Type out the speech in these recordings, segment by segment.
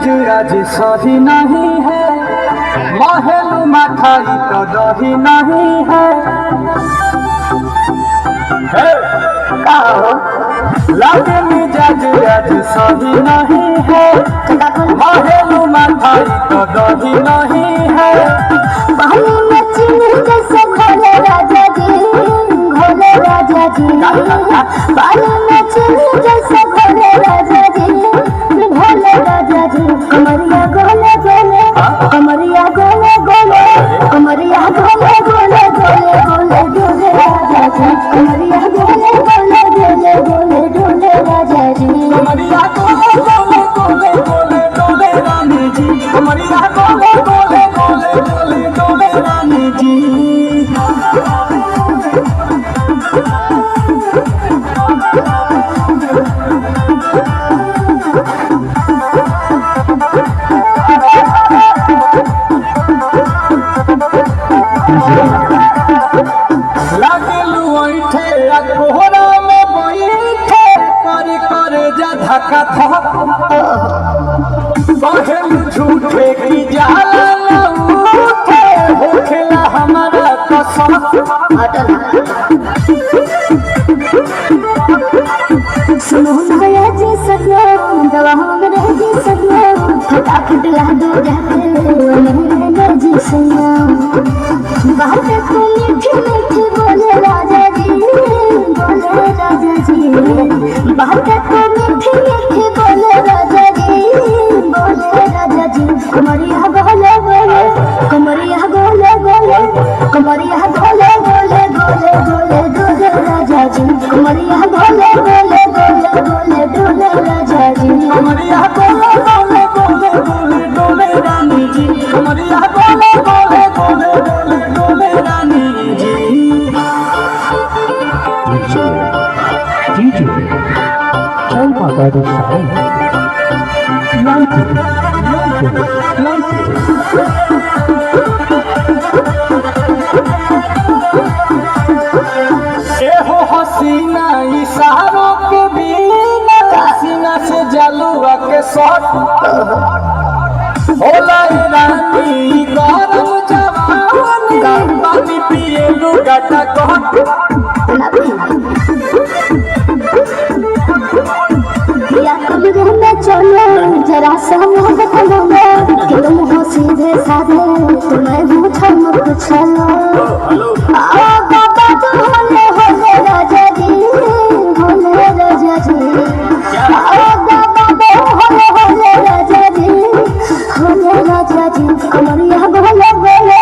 मिजाज आज सही नहीं है, महलू मठाई तो दही नहीं है। लागे मिजाज आज सही नहीं है, महलू मठाई तो दही नहीं है। पानी में चीनी जैसे घोले राजा जी, घोले राजा जी। पानी में चीनी जैसे घोले राजा जी, घोले राजा जी। कमरिया गोले गोले, कमरिया गोले गोले, कमरिया गोले गोले गोले गोले डोले राजा जी। कमरिया गोले गोले गोले गोले डोले राजा जी। कमरिया गोले गोले गोले गोले डोले रानी जी। कमरिया गोले गोले गोले गोले डोले रानी जी। धक्का धक बहन झूठे की जाला उठे होखेला हमारा कसम। सुनो भैया जी सजनो, दवा हमरे जी सजनो, फटाफट ला दो जाके मेरे जी सैया। बात को मीठी मीठी बोले राजा जी, बोले राजा जी। बात को मीठी मीठी बोले राजा जी, बोले राजा जी। कमरिया गोले गोले, कमरिया गोले गोले, कमरिया गोले गोले गोले गोले डोले राजा जी। कमरिया गोले गोले गोले गोले डोले राजा जी। कमरिया गोले गोले गोले गोले डोले रानी जी। कमरिया गोले गोले गोले गोले डोले रानी जी। DJ Jai Mata Di Sound एहो हसीना इशारों के बिना सीना से जलुआ के शॉट होला रानी गरम जवानी पानी पिए लुगाटा कहत। या कमरे में चलो जरा सा मोहब्बत लो, कि तुम हो सीधे साधे तुम्हें पूछो न पूछलो। आओ बाबा तो होले होले राजा जी, होले राजा जी। आओ बाबा तो होले होले राजा जी, होले राजा जी। कमरिया गोले गोले,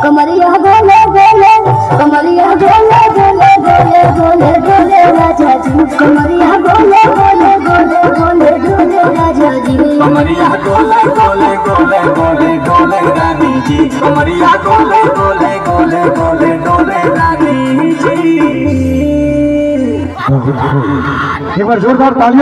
कमरिया गोले गोले, कमरिया गोले गोले गोले गोले डोले राजा जी। कमरिया गोले गोले गोले गोले डोले राजा जी। कमरिया गोले गोले गोले गोले डोले रानी जी। कमरिया गोले गोले गोले गोले डोले रानी जी। एक बार जोरदार तालियां।